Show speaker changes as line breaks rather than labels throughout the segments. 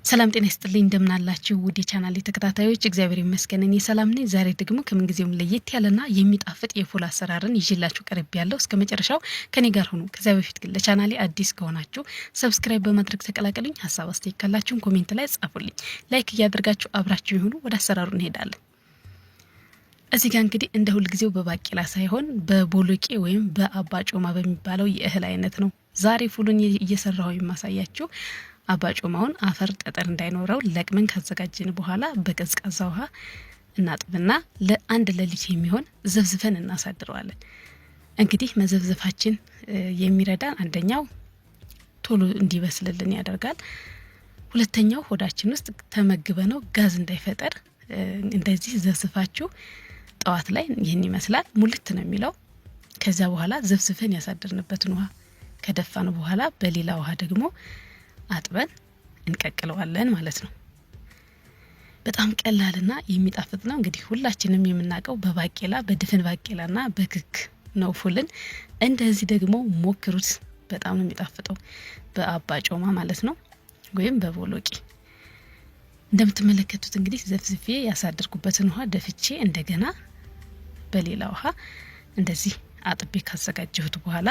ሰላም ጤና ይስጥልኝ እንደምናላችሁ ውድ የቻናሌ ተከታታዮች እግዚአብሔር ይመስገን እኔ ሰላም ነኝ። ዛሬ ደግሞ ከምንጊዜውም ለየት ያለና የሚጣፍጥ የፉል አሰራርን ይዤላችሁ ቀርቤያለሁ። እስከመጨረሻው ከኔ ጋር ሁኑ። ከዛ በፊት ግን ለቻናሌ አዲስ ከሆናችሁ ሰብስክራይብ በማድረግ ተቀላቀሉኝ። ሐሳብ አስተያየት ካላችሁም ኮሜንት ላይ ጻፉልኝ። ላይክ እያደረጋችሁ አብራችሁ ይሁኑ። ወደ አሰራሩ እንሄዳለን። እዚህ ጋር እንግዲህ እንደ ሁሉ ጊዜው በባቄላ ሳይሆን በቦሎቄ ወይም በአባጮማ በሚባለው የእህል አይነት ነው ዛሬ ፉሉን እየሰራሁ የማሳያችሁ። አባጮማውን አፈር ጠጠር እንዳይኖረው ለቅመን ካዘጋጀን በኋላ በቀዝቃዛ ውሃ እናጥብና ለአንድ ሌሊት የሚሆን ዘፍዝፈን እናሳድረዋለን። እንግዲህ መዘፍዘፋችን የሚረዳን አንደኛው ቶሎ እንዲበስልልን ያደርጋል። ሁለተኛው ሆዳችን ውስጥ ተመግበነው ጋዝ እንዳይፈጠር እንደዚህ ዘፍዝፋችሁ ጠዋት ላይ ይህን ይመስላል ሙልት ነው የሚለው። ከዛ በኋላ ዘፍዝፈን ያሳደርንበትን ውሃ ከደፋን በኋላ በሌላ ውሃ ደግሞ አጥበን እንቀቅለዋለን ማለት ነው። በጣም ቀላልና የሚጣፍጥ ነው። እንግዲህ ሁላችንም የምናውቀው በባቄላ በድፍን ባቄላና በክክ ነው ፉልን። እንደዚህ ደግሞ ሞክሩት፣ በጣም ነው የሚጣፍጠው በአባጮማ ማለት ነው ወይም በቦሎቄ። እንደምትመለከቱት እንግዲህ ዘፍዝፌ ያሳደርኩበትን ውሃ ደፍቼ እንደገና በሌላ ውሃ እንደዚህ አጥቤ ካዘጋጀሁት በኋላ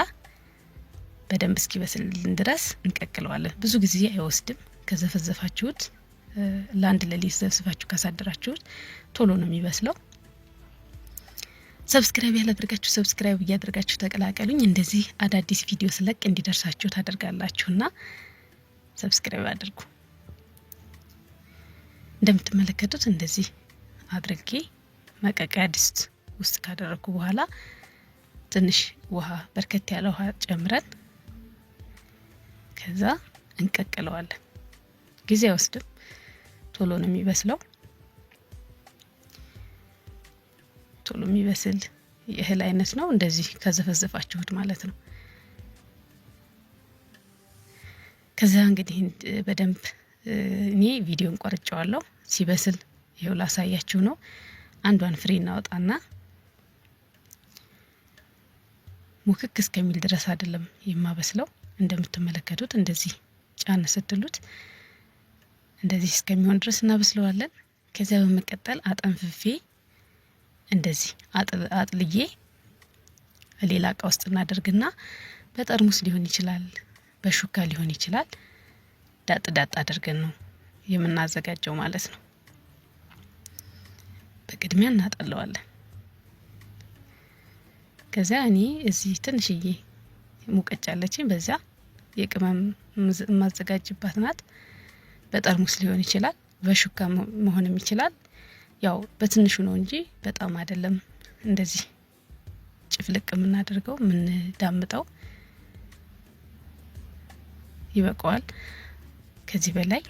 በደንብ እስኪበስልልን ድረስ እንቀቅለዋለን። ብዙ ጊዜ አይወስድም። ከዘፈዘፋችሁት ለአንድ ሌሊት ዘፍዝፋችሁ ካሳደራችሁት ቶሎ ነው የሚበስለው። ሰብስክራይብ ያላደረጋችሁ ሰብስክራይብ እያደረጋችሁ ተቀላቀሉኝ። እንደዚህ አዳዲስ ቪዲዮ ስለቅ እንዲደርሳችሁ ታደርጋላችሁና ሰብስክራይብ አድርጉ። እንደምትመለከቱት እንደዚህ አድርጌ መቀቀያ ድስት ውስጥ ካደረኩ በኋላ ትንሽ ውሃ በርከት ያለ ውሃ ጨምረን ከዛ እንቀቅለዋለን። ጊዜ አይወስድም፣ ቶሎ ነው የሚበስለው። ቶሎ የሚበስል የእህል አይነት ነው እንደዚህ ከዘፈዘፋችሁት ማለት ነው። ከዛ እንግዲህ በደንብ እኔ ቪዲዮን ቆርጬዋለሁ። ሲበስል ይኸው ላሳያችሁ ነው። አንዷን ፍሬ እናወጣና ሙክክ እስከሚል ድረስ አይደለም የማበስለው። እንደምትመለከቱት እንደዚህ ጫን ስትሉት እንደዚህ እስከሚሆን ድረስ እናበስለዋለን። ከዚያ በመቀጠል አጠንፍፌ እንደዚህ አጥልዬ ሌላ እቃ ውስጥ እናደርግና በጠርሙስ ሊሆን ይችላል፣ በሹካ ሊሆን ይችላል፣ ዳጥ ዳጥ አድርገን ነው የምናዘጋጀው ማለት ነው። በቅድሚያ እናጠለዋለን። ከዛ እኔ እዚህ ትንሽዬ ሙቀጫ አለችኝ፣ በዛ የቅመም ማዘጋጅባት ናት። በጠርሙስ ሊሆን ይችላል፣ በሹካ መሆንም ይችላል። ያው በትንሹ ነው እንጂ በጣም አይደለም። እንደዚህ ጭፍልቅ የምናደርገው ዳምጠው ይበቃዋል። ከዚህ በላይ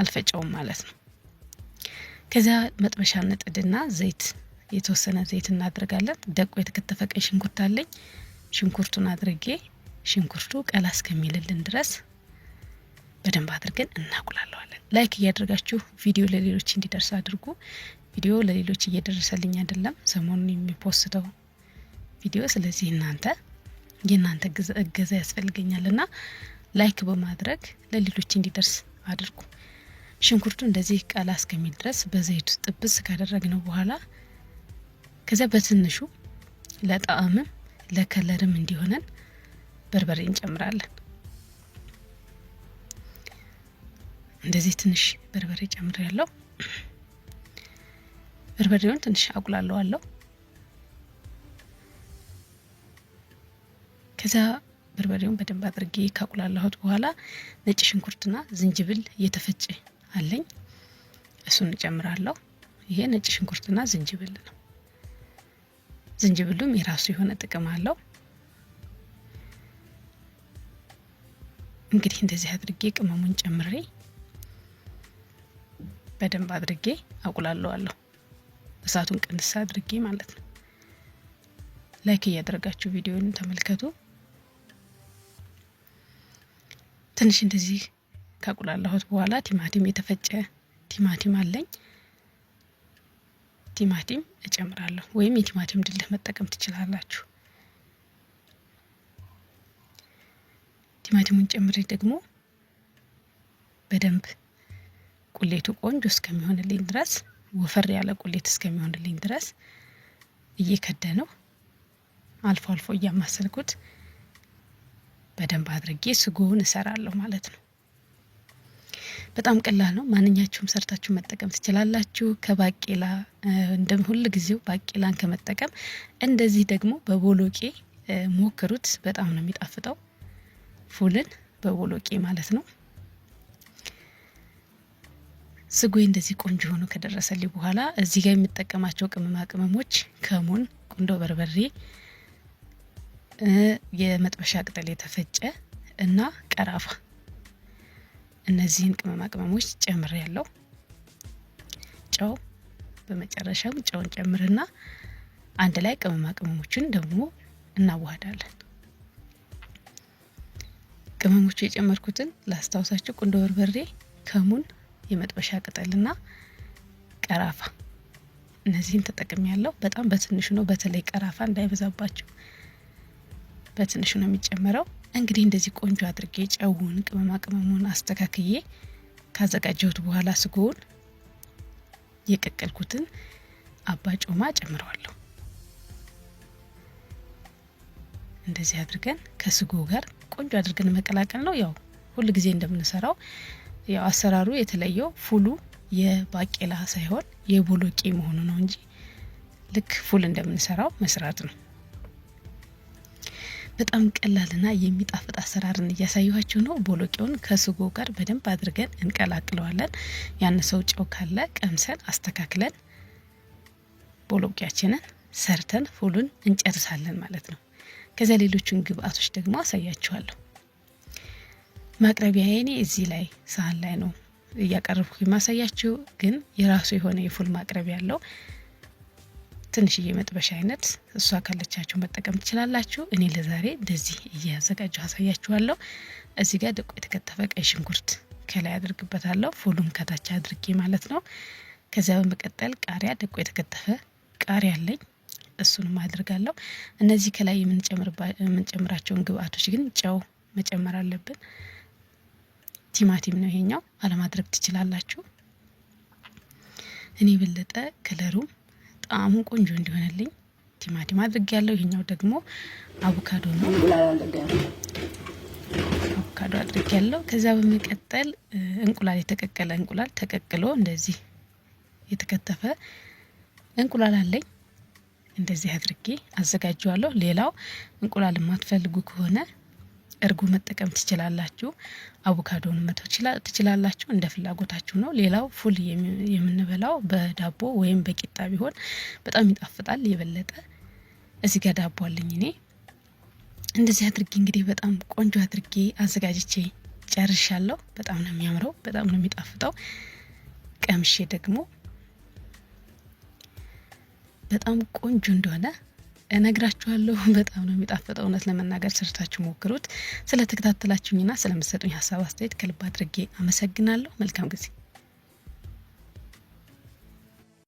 አልፈጨውም ማለት ነው። ከዛ መጥበሻ ነጥድና ዘይት የተወሰነ ዘይት እናደርጋለን። ደቆ የተከተፈ ቀይ ሽንኩርት አለኝ። ሽንኩርቱን አድርጌ ሽንኩርቱ ቀላ እስከሚልልን ድረስ በደንብ አድርገን እናቁላለዋለን። ላይክ እያደረጋችሁ ቪዲዮ ለሌሎች እንዲደርስ አድርጉ። ቪዲዮ ለሌሎች እየደረሰልኝ አይደለም ሰሞኑን የሚፖስተው ቪዲዮ። ስለዚህ የእናንተ እገዛ ያስፈልገኛልና ላይክ በማድረግ ለሌሎች እንዲደርስ አድርጉ። ሽንኩርቱ እንደዚህ ቀላ እስከሚል ድረስ በዘይቱ ጥብስ ካደረግነው በኋላ ከዚያ በትንሹ ለጣዕምም ለከለርም እንዲሆነን በርበሬ እንጨምራለን። እንደዚህ ትንሽ በርበሬ ጨምሬያለሁ። በርበሬውን ትንሽ አቁላለዋለሁ። ከዛ በርበሬውን በደንብ አድርጌ ካቁላላሁት በኋላ ነጭ ሽንኩርትና ዝንጅብል እየተፈጨ አለኝ፣ እሱን እጨምራለሁ። ይሄ ነጭ ሽንኩርትና ዝንጅብል ነው። ዝንጅብሉም የራሱ የሆነ ጥቅም አለው። እንግዲህ እንደዚህ አድርጌ ቅመሙን ጨምሬ በደንብ አድርጌ አቁላለዋለሁ። እሳቱን ቀንስ አድርጌ ማለት ነው። ላይክ እያደረጋችሁ ቪዲዮውን ተመልከቱ። ትንሽ እንደዚህ ካቁላላሁት በኋላ ቲማቲም የተፈጨ ቲማቲም አለኝ። ቲማቲም እጨምራለሁ ወይም የቲማቲም ድልህ መጠቀም ትችላላችሁ። ቲማቲሙን ጨምሬ ደግሞ በደንብ ቁሌቱ ቆንጆ እስከሚሆንልኝ ድረስ ወፈር ያለ ቁሌት እስከሚሆንልኝ ድረስ እየከደነው አልፎ አልፎ እያማሰልኩት በደንብ አድርጌ ስጎውን እሰራለሁ ማለት ነው። በጣም ቀላል ነው። ማንኛችሁም ሰርታችሁ መጠቀም ትችላላችሁ። ከባቄላ እንደም ሁሉ ጊዜው ባቄላን ከመጠቀም እንደዚህ ደግሞ በቦሎቄ ሞክሩት። በጣም ነው የሚጣፍጠው። ፉልን በቦሎቄ ማለት ነው። ስጎይ እንደዚህ ቆንጆ ሆኖ ከደረሰልኝ በኋላ እዚህ ጋር የምጠቀማቸው ቅመማ ቅመሞች ከሙን፣ ቁንዶ በርበሬ፣ የመጥበሻ ቅጠል የተፈጨ እና ቀራፋ እነዚህን ቅመማ ቅመሞች ጨምሬ ያለው ጨው በመጨረሻም ጨውን ጨምርና አንድ ላይ ቅመማ ቅመሞችን ደግሞ እናዋህዳለን። ቅመሞቹ የጨመርኩትን ላስታውሳችሁ ቁንዶ በርበሬ፣ ከሙን፣ የመጥበሻ ቅጠልና ቀራፋ እነዚህን ተጠቅሜ ያለው በጣም በትንሹ ነው። በተለይ ቀራፋ እንዳይበዛባችሁ በትንሹ ነው የሚጨመረው። እንግዲህ እንደዚህ ቆንጆ አድርጌ ጨውን ቅመማ ቅመሙን አስተካክዬ ካዘጋጀሁት በኋላ ስጎውን የቀቀልኩትን አባ ጮማ ጨምረዋለሁ። እንደዚህ አድርገን ከስጎ ጋር ቆንጆ አድርገን መቀላቀል ነው። ያው ሁሉ ጊዜ እንደምንሰራው ያው አሰራሩ የተለየው ፉሉ የባቄላ ሳይሆን የቦሎቄ መሆኑ ነው እንጂ ልክ ፉል እንደምንሰራው መስራት ነው። በጣም ቀላልና የሚጣፍጥ አሰራርን እያሳየኋችሁ ነው። ቦሎቄውን ከስጎ ጋር በደንብ አድርገን እንቀላቅለዋለን። ያነሰው ጨው ካለ ቀምሰን አስተካክለን ቦሎቄያችንን ሰርተን ፉሉን እንጨርሳለን ማለት ነው። ከዚያ ሌሎቹን ግብአቶች ደግሞ አሳያችኋለሁ። ማቅረቢያዬ እኔ እዚህ ላይ ሳህን ላይ ነው እያቀረብኩ የማሳያችሁ፣ ግን የራሱ የሆነ የፉል ማቅረቢያ ያለው ትንሽዬ መጥበሻ አይነት እሷ ካለቻችሁ መጠቀም ትችላላችሁ። እኔ ለዛሬ እንደዚህ እያዘጋጀሁ አሳያችኋለሁ። እዚህ ጋር ደቆ የተከተፈ ቀይ ሽንኩርት ከላይ አድርግበታለሁ፣ ፉሉን ከታች አድርጌ ማለት ነው። ከዚያ በመቀጠል ቃሪያ፣ ደቆ የተከተፈ ቃሪያ አለኝ፣ እሱንም አድርጋለሁ። እነዚህ ከላይ የምንጨምራቸውን ግብአቶች ግን ጨው መጨመር አለብን። ቲማቲም ነው ይሄኛው፣ አለማድረግ ትችላላችሁ። እኔ በለጠ ከለሩም ጣዕሙ ቆንጆ እንዲሆንልኝ ቲማቲም አድርጌያለሁ። ይሄኛው ደግሞ አቮካዶ ነው፣ አቮካዶ አድርጌያለሁ። ከዛ በመቀጠል እንቁላል፣ የተቀቀለ እንቁላል ተቀቅሎ እንደዚህ የተከተፈ እንቁላል አለኝ። እንደዚህ አድርጌ አዘጋጀዋለሁ። ሌላው እንቁላል የማትፈልጉ ከሆነ እርጎ መጠቀም ትችላላችሁ። አቮካዶን መተው ትችላላችሁ፣ እንደ ፍላጎታችሁ ነው። ሌላው ፉል የምንበላው በዳቦ ወይም በቂጣ ቢሆን በጣም ይጣፍጣል የበለጠ። እዚህ ጋር ዳቦ አለኝ እኔ። እንደዚህ አድርጌ እንግዲህ በጣም ቆንጆ አድርጌ አዘጋጅቼ ጨርሻለሁ። በጣም ነው የሚያምረው፣ በጣም ነው የሚጣፍጠው። ቀምሼ ደግሞ በጣም ቆንጆ እንደሆነ እነግራችኋለሁ። በጣም ነው የሚጣፍጠው። እውነት ለመናገር ሰርታችሁ ሞክሩት። ስለተከታተላችሁኝና ስለምትሰጡኝ ሀሳብ አስተያየት ከልብ አድርጌ አመሰግናለሁ። መልካም ጊዜ